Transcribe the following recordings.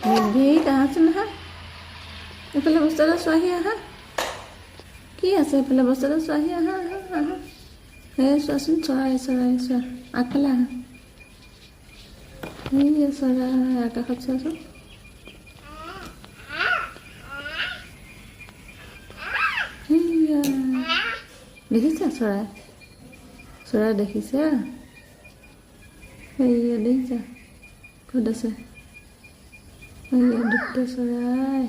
মিলভি আহাচোন আহা এইফালে বস্তু এটা চোৱাহি আহা কি আছে এইফালে বস্তু এটা চোৱাহি আহা আহা আহা সেই চোৱাচোন চৰাই চৰাই চোৱা আগফালে আহা এই চৰাই আকাশত চোৱাচোন সেইয়া দেখিছা চৰাই চৰাই দেখিছা সেইয়া দেখিছা ক'ত আছে সেইয়া দুটা চৰাই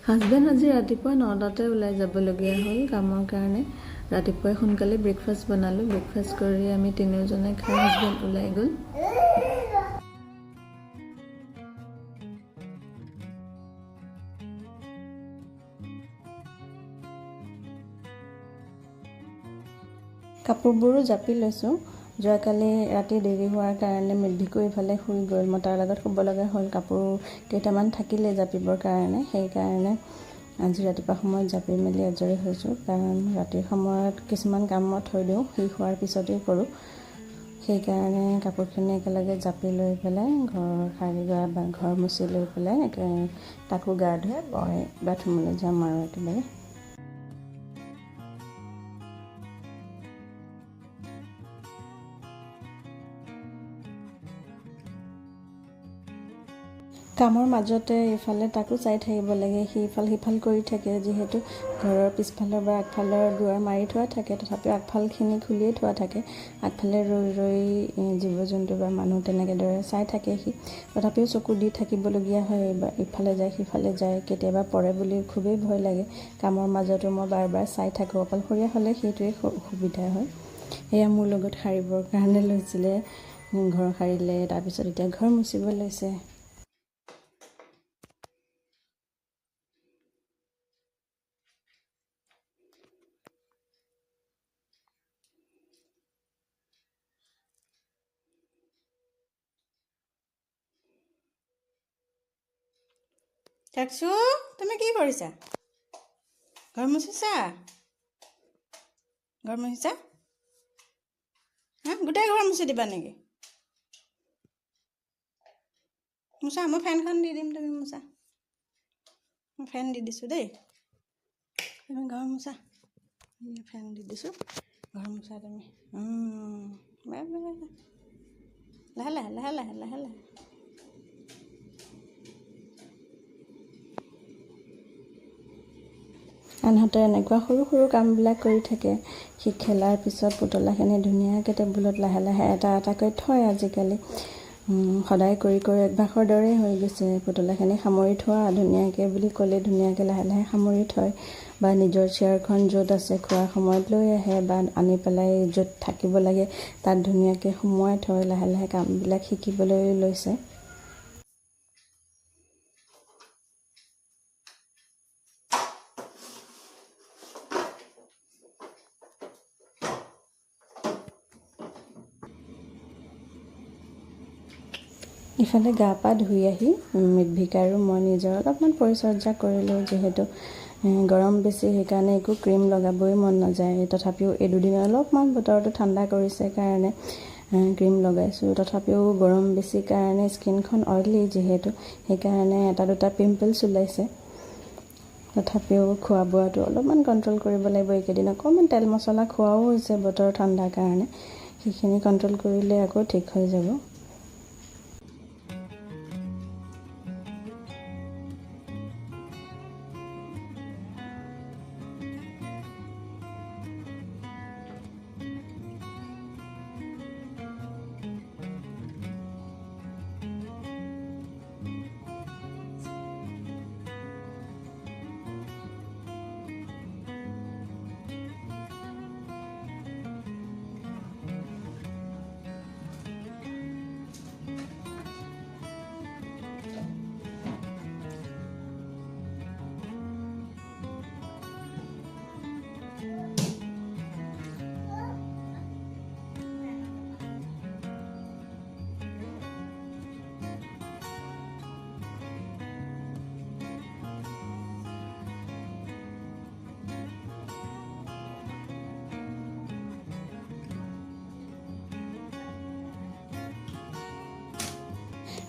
হাজবেণ্ড আজি ৰাতিপুৱা 9টাতে ওলাই যাবলগীয়া হ'ল কামৰ কাৰণে ৰাতিপুৱাই সোনকালে ব্ৰেকফাষ্ট বনালোঁ ব্ৰেকফাষ্ট কৰি আমি তিনিওজনে খাই হাজবেণ্ড ওলাই গ'ল কাপোৰবোৰো জাপি লৈছোঁ যোৱাকালি ৰাতি দেৰি হোৱাৰ কাৰণে মিলভিকো ইফালে শুই গ'ল মই তাৰ লগত শুব লগা হ'ল কাপোৰ কেইটামান থাকিলে জাপিবৰ কাৰণে সেইকাৰণে আজি ৰাতিপুৱা সময়ত জাপি মেলি আজৰি হৈছোঁ কাৰণ ৰাতিৰ সময়ত কিছুমান কাম মই থৈ দিওঁ সি শোৱাৰ পিছতেই কৰোঁ সেইকাৰণে কাপোৰখিনি একেলগে জাপি লৈ পেলাই ঘৰ সাৰি লোৱা বা ঘৰ মুচি লৈ পেলাই তাকো গা ধুৱাই মই বাথৰুমলৈ যাম আৰু একেবাৰে কামৰ মাজতে ইফালে তাকো চাই থাকিব লাগে সি ইফাল সিফাল কৰি থাকে যিহেতু ঘৰৰ পিছফালৰ বা আগফালৰ দুৱাৰ মাৰি থোৱা থাকে তথাপিও আগফালখিনি খুলিয়েই থোৱা থাকে আগফালে ৰৈ ৰৈ জীৱ জন্তু বা মানুহ তেনেকৈ দৰে চাই থাকে সি তথাপিও চকু দি থাকিবলগীয়া হয় ইফালে যায় সিফালে যায় কেতিয়াবা পৰে বুলি খুবেই ভয় লাগে কামৰ মাজতো মই বাৰ বাৰ চাই থাকোঁ অকলশৰীয়া হ'লে সেইটোৱেই সুবিধা হয় এয়া মোৰ লগত সাৰিবৰ কাৰণে লৈছিলে ঘৰ সাৰিলে তাৰপিছত এতিয়া ঘৰ মুচিব লৈছে চাকচু তুমি কি কৰিছা ঘৰ মুচিছা হা গোটেই ঘৰ মুচি দিবা নেকি মুচা মই ফেনখন দি দিম তুমি মুচা মই ফেন দি দিছোঁ দেই তুমি ঘৰ মুচা ফেন দি দিছোঁ ঘৰ মুচা তুমি লাহে লাহে লাহে লাহে লাহে লাহে আনহাতে এনেকুৱা সৰু সৰু কামবিলাক কৰি থাকে সি খেলাৰ পিছত পুতলাখিনি ধুনীয়াকৈ টেবুলত লাহে লাহে এটা এটাকৈ থয় আজিকালি সদায় কৰি কৰি অভ্যাসৰ দৰেই হৈ গৈছে পুতলাখিনি সামৰি থোৱা ধুনীয়াকৈ বুলি ক'লে ধুনীয়াকৈ লাহে লাহে সামৰি থয় বা নিজৰ চেয়াৰখন য'ত আছে খোৱাৰ সময়ত লৈ আহে বা আনি পেলাই য'ত থাকিব লাগে তাত ধুনীয়াকৈ সোমোৱাই থয় লাহে লাহে কামবিলাক শিকিবলৈ লৈছে ইফালে গা পা ধুই আহি মিলভিক আৰু মই নিজৰ অলপমান পৰিচৰ্যা কৰিলোঁ যিহেতু গৰম বেছি সেইকাৰণে একো ক্ৰীম লগাবই মন নাযায় তথাপিও এই দুদিন অলপমান বতৰটো ঠাণ্ডা কৰিছে কাৰণে ক্ৰীম লগাইছোঁ তথাপিও গৰম বেছি কাৰণে স্কিনখন অইলি যিহেতু সেইকাৰণে এটা দুটা পিম্পলছ ওলাইছে তথাপিও খোৱা বোৱাটো অলপমান কণ্ট্ৰল কৰিব লাগিব এইকেইদিন অকণমান তেল মছলা খোৱাও হৈছে বতৰ ঠাণ্ডাৰ কাৰণে সেইখিনি কণ্ট্ৰল কৰিলে আকৌ ঠিক হৈ যাব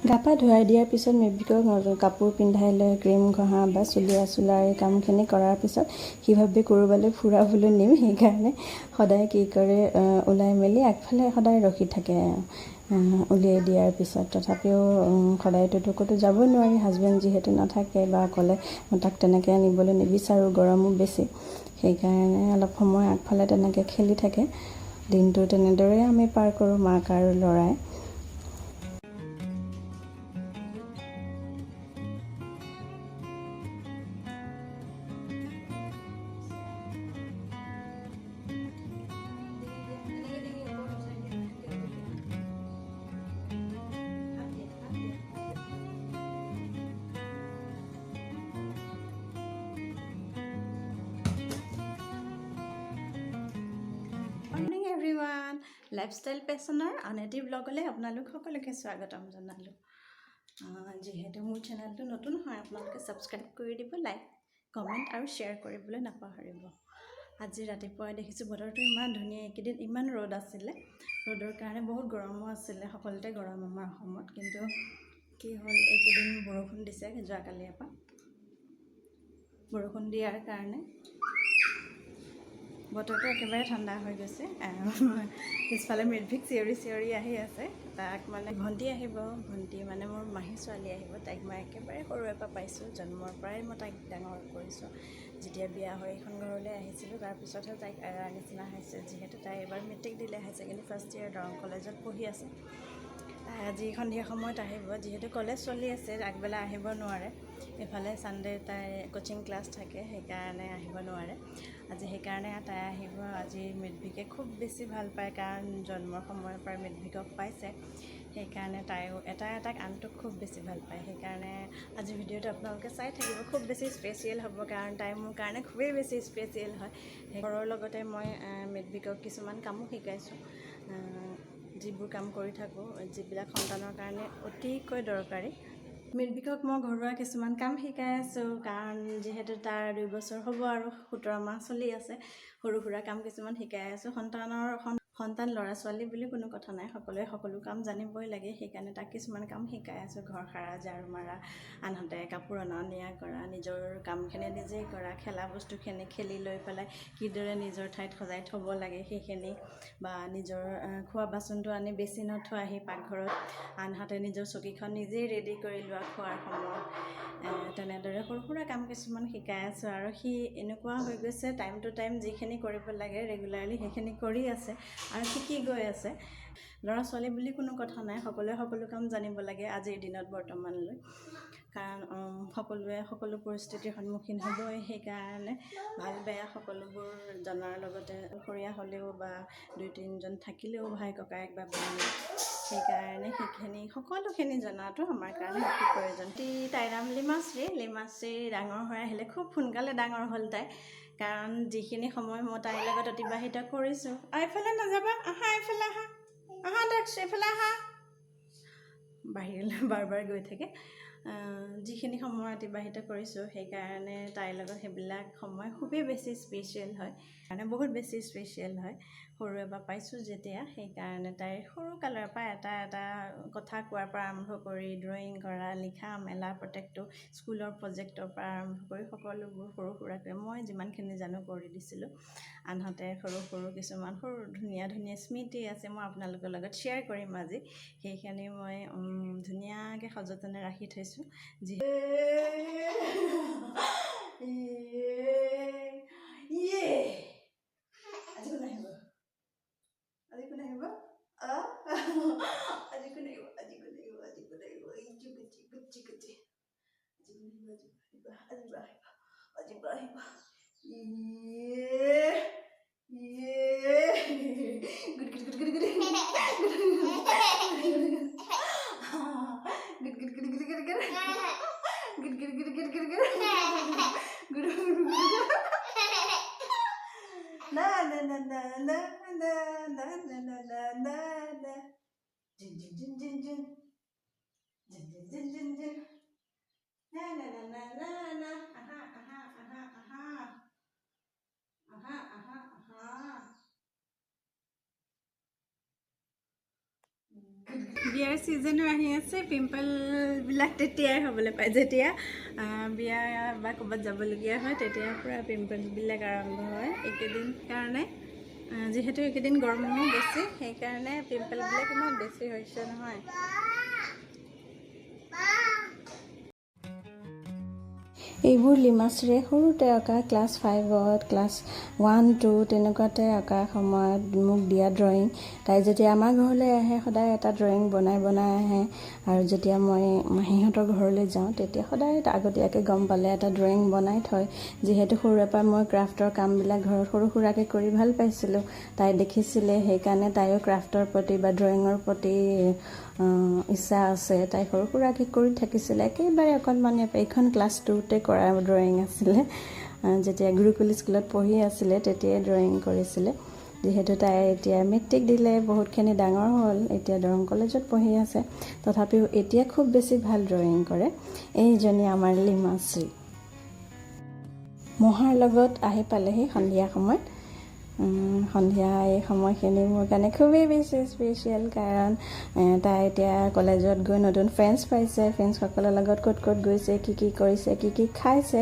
গা পা ধুৱাই দিয়াৰ পিছত মেভিকক কাপোৰ পিন্ধাই লৈ ক্ৰীম ঘঁহা বা চুলিয়া এই কামখিনি কৰাৰ পিছত সি ভাবে ক'ৰবালৈ ফুৰাবলৈ নিম। সেইকাৰণে সদায় কি কৰে ওলাই মেলি আগফালে সদায় ৰখি থাকে উলিয়াই দিয়াৰ পিছত। তথাপিও সদায়তো ক'তো যাব নোৱাৰি, হাজবেণ্ড যিহেতু নাথাকে বা অকলে তাক তেনেকৈ নিবলৈ নিবিচাৰোঁ, গৰমো বেছি। সেইকাৰণে অলপ সময় আগফালে তেনেকৈ খেলি থাকে। দিনটো তেনেদৰেই আমি পাৰ কৰোঁ, মাক আৰু ল'ৰাই। মৰ্ণিং এভৰিৱান, লাইফষ্টাইল পেচনৰ আন এটি ব্লগলৈ আপোনালোক সকলোকে স্বাগতম জনালোঁ। যিহেতু মোৰ চেনেলটো নতুন হয়, আপোনালোকে ছাবস্ক্ৰাইব কৰি দিব, লাইক কমেণ্ট আৰু শ্বেয়াৰ কৰিবলৈ নাপাহৰিব। আজি ৰাতিপুৱাই দেখিছোঁ বতৰটো ইমান ধুনীয়া, এইকেইদিন ইমান ৰ'দ আছিলে, ৰ'দৰ কাৰণে বহুত গৰমো আছিলে, সকলোতে গৰম আমাৰ অসমত। কিন্তু কি হ'ল, এইকেইদিন বৰষুণ দিছে, যোৱাকালিৰ পৰা বৰষুণ দিয়াৰ কাৰণে বতৰটো একেবাৰে ঠাণ্ডা হৈ গৈছে। পিছফালে মেভিক চিঞৰি আহি আছে। তাক মানে ভণ্টি আহিব, ভণ্টি মানে মোৰ মাহী ছোৱালী আহিব। তাইক মই একেবাৰে সৰুৰে পৰা পাইছোঁ, জন্মৰ পৰাই মই তাইক ডাঙৰ কৰিছোঁ। যেতিয়া বিয়া হৈ এইখন ঘৰলৈ আহিছিলোঁ, তাৰপিছতহে তাইক এৰাৰ নিচিনা হৈছে। যিহেতু তাই এবাৰ মেট্ৰিক দিলে, হাই ছেকেণ্ডেৰী ফাৰ্ষ্ট ইয়েৰ দৰং কলেজত পঢ়ি আছে। তাই আজি সন্ধিয়া সময়ত আহিব, যিহেতু কলেজ চলি আছে, আগবেলা আহিব নোৱাৰে। এইফালে ছানডে তাই কোচিং ক্লাছ থাকে, সেইকাৰণে আহিব নোৱাৰে। আজি সেইকাৰণে তাই আহিব। আজি মেডভিকে খুব বেছি ভাল পায়, কাৰণ জন্মৰ সময়ৰ পৰা মেডভিকক পাইছে। সেইকাৰণে তাইও এটাক আনটোক খুব বেছি ভাল পায়। সেইকাৰণে আজি ভিডিঅ'টো আপোনালোকে চাই থাকিব, খুব বেছি স্পেচিয়েল হ'ব, কাৰণ তাই মোৰ কাৰণে খুবেই বেছি স্পেচিয়েল হয়। ঘৰৰ লগতে মই মেডভিকক কিছুমান কামো শিকাইছোঁ, যিবোৰ কাম কৰি থাকোঁ, যিবিলাক সন্তানৰ কাৰণে অতিকৈ দৰকাৰী। মেডভিকক মই ঘৰুৱা কিছুমান কাম শিকাই আছোঁ, কাৰণ যিহেতু তাৰ 2 বছৰ হ'ব আৰু 17 মাহ চলি আছে। সৰু সুৰা কাম কিছুমান শিকাই আছোঁ। সন্তান ল'ৰা ছোৱালী বুলি কোনো কথা নাই, সকলোৱে সকলো কাম জানিবই লাগে। সেইকাৰণে তাক কিছুমান কাম শিকাই আছোঁ, ঘৰ সাৰা, ঝাৰু মাৰা, আনহাতে কাপোৰ অনা নিয়া কৰা, নিজৰ কামখিনি নিজেই কৰা, খেলা বস্তুখিনি খেলি লৈ পেলাই কিদৰে নিজৰ ঠাইত সজাই থ'ব লাগে সেইখিনি, বা নিজৰ খোৱা বাচনটো আনি বেচিনত থোৱাহি পাকঘৰত, আনহাতে নিজৰ চকীখন নিজেই ৰেডি কৰি লোৱা খোৱাৰ সময়ত। তেনেদৰে সৰু সুৰা কাম কিছুমান শিকাই আছোঁ। আৰু সি এনেকুৱা হৈ গৈছে, টাইম টু টাইম যিখিনি কৰিব লাগে ৰেগুলাৰলি সেইখিনি কৰি আছে আৰু শিকি গৈ আছে। ল'ৰা ছোৱালী বুলি কোনো কথা নাই, সকলোৱে সকলো কাম জানিব লাগে আজিৰ দিনত বৰ্তমানলৈ, কাৰণ সকলোৱে সকলো পৰিস্থিতিৰ সন্মুখীন হ'বই। সেইকাৰণে ভাল বেয়া সকলোবোৰ জনাৰ লগতে অকলশৰীয়া হ'লেও বা 2-3জন থাকিলেও ভাই ককায়েক বা ভনী, সেইকাৰণে সেইখিনি সকলোখিনি জনাটো আমাৰ কাৰণে অতি প্ৰয়োজন। তাইৰ নাম লিমাশ্ৰী ডাঙৰ হৈ আহিলে, খুব সোনকালে ডাঙৰ হ'ল তাই, কাৰণ যিখিনি সময় মই তাইৰ লগত অতিবাহিত কৰিছোঁ। এইফালে নাযাবা, আহা এইফালে আহা, আহা দেখছ এইফালে আহা, বাহিৰলৈ বাৰ গৈ থাকে। যিখিনি সময় অতিবাহিত কৰিছোঁ, সেইকাৰণে তাইৰ লগত সেইবিলাক সময় খুবেই বেছি স্পেচিয়েল হয়, কাৰণে বহুত বেছি স্পেচিয়েল হয়। সৰুৰে পৰা পাইছোঁ যেতিয়া, সেইকাৰণে তাইৰ সৰু কালৰ পৰা এটা কথা কোৱাৰ পৰা আৰম্ভ কৰি ড্ৰয়িং কৰা, লিখা মেলা, প্ৰত্যেকটো স্কুলৰ প্ৰজেক্টৰ পৰা আৰম্ভ কৰি সকলোবোৰ সৰু সুৰাকৈ মই যিমানখিনি জানো কৰি দিছিলোঁ। আনহাতে সৰু কিছুমান ধুনীয়া স্মৃতি আছে, মই আপোনালোকৰ লগত শ্বেয়াৰ কৰিম আজি। সেইখিনি মই ধুনীয়াকৈ সযতনে ৰাখি থৈছোঁ। বিয়াৰ ছিজনো আহি আছে পিম্পলবিলাক তেতিয়াই হ'বলৈ পায় যেতিয়া বিয়া বা ক'ৰবাত যাবলগীয়া হয় তেতিয়াৰ পৰা পিম্পলবিলাক আৰম্ভ হয় এইকেইদিন কাৰণে যিহেতু এইকেইদিন গৰমো বেছি সেইকাৰণে পিম্পলবিলাক ইমান বেছি হৈছে নহয় এইবোৰ লিমাশ্ৰীয়ে সৰুতে অঁকা ক্লাছ 5ত ক্লাছ 1-2 তেনেকুৱাতে অঁকাৰ সময়ত মোক দিয়া ড্ৰয়িং তাই যেতিয়া আমাৰ ঘৰলৈ আহে সদায় এটা ড্ৰয়িং বনাই আহে আৰু যেতিয়া মই মাহীহঁতৰ ঘৰলৈ যাওঁ তেতিয়া সদায় আগতীয়াকৈ গম পালে এটা ড্ৰয়িং বনাই থয় যিহেতু সৰুৰে পৰা মই ক্ৰাফ্টৰ কামবিলাক ঘৰত সৰু সুৰাকৈ কৰি ভাল পাইছিলোঁ তাই দেখিছিলে সেইকাৰণে তাইও ক্ৰাফ্টৰ প্ৰতি বা ড্ৰয়িঙৰ প্ৰতি ইচ্ছা আছে তাই সৰু সুৰাকৈ কৰি থাকিছিলে একেবাৰে অকণমানে এইখন ক্লাছ 2তে কৰা ড্ৰয়িং আছিলে যেতিয়া গুৰুকুল স্কুলত পঢ়ি আছিলে তেতিয়াই ড্ৰয়িং কৰিছিলে যিহেতু তাই এতিয়া মেট্ৰিক দিলে বহুতখিনি ডাঙৰ হ'ল এতিয়া দৰং কলেজত পঢ়ি আছে তথাপিও এতিয়া খুব বেছি ভাল ড্ৰয়িং কৰে এইজনী আমাৰ লিমাশ্ৰী মহাৰ লগত আহি পালেহি সন্ধিয়া সময়ত সন্ধিয়া এই সময়খিনি মোৰ কাৰণে খুবেই বেছি স্পেচিয়েল কাৰণ তাই এতিয়া কলেজত গৈ নতুন ফ্ৰেণ্ডছ পাইছে ফ্ৰেণ্ডছসকলৰ লগত ক'ত গৈছে কি কৰিছে কি খাইছে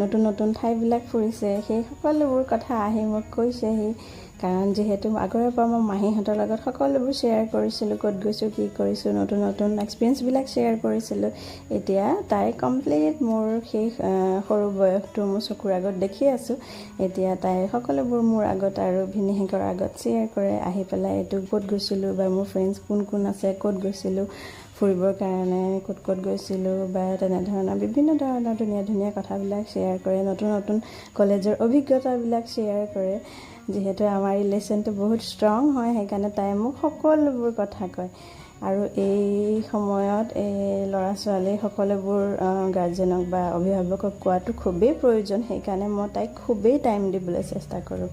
নতুন নতুন ঠাইবিলাক ফুৰিছে সেই সকলোবোৰ কথা আহি মোক কৈছেহি কাৰণ যিহেতু আগৰে পৰা মই মাহীহঁতৰ লগত সকলোবোৰ শ্বেয়াৰ কৰিছিলোঁ ক'ত গৈছোঁ কি কৰিছোঁ নতুন নতুন এক্সপিৰিয়েঞ্চবিলাক শ্বেয়াৰ কৰিছিলোঁ এতিয়া তাই কমপ্লিট মোৰ সেই সৰু বয়সটো মোৰ চকুৰ আগত দেখি আছোঁ এতিয়া তাই সকলোবোৰ মোৰ আগত আৰু ভিনিহিকৰ আগত শ্বেয়াৰ কৰে আহি পেলাই এইটো ক'ত গৈছিলোঁ বা মোৰ ফ্ৰেণ্ডছ কোন আছে ক'ত গৈছিলোঁ ফুৰিবৰ কাৰণে ক'ত গৈছিলোঁ বা তেনেধৰণৰ বিভিন্ন ধৰণৰ ধুনীয়া কথাবিলাক শ্বেয়াৰ কৰে নতুন কলেজৰ অভিজ্ঞতাবিলাক শ্বেয়াৰ কৰে যিহেতু আমাৰ ৰিলেশ্যনটো বহুত ষ্ট্ৰং হয় সেইকাৰণে তাই মোক সকলোবোৰ কথা কয় আৰু এই সময়ত এই ল'ৰা ছোৱালী সকলোবোৰ গাৰ্জেনক বা অভিভাৱকক কোৱাটো খুবেই প্ৰয়োজন সেইকাৰণে মই তাইক খুবেই টাইম দিবলৈ চেষ্টা কৰোঁ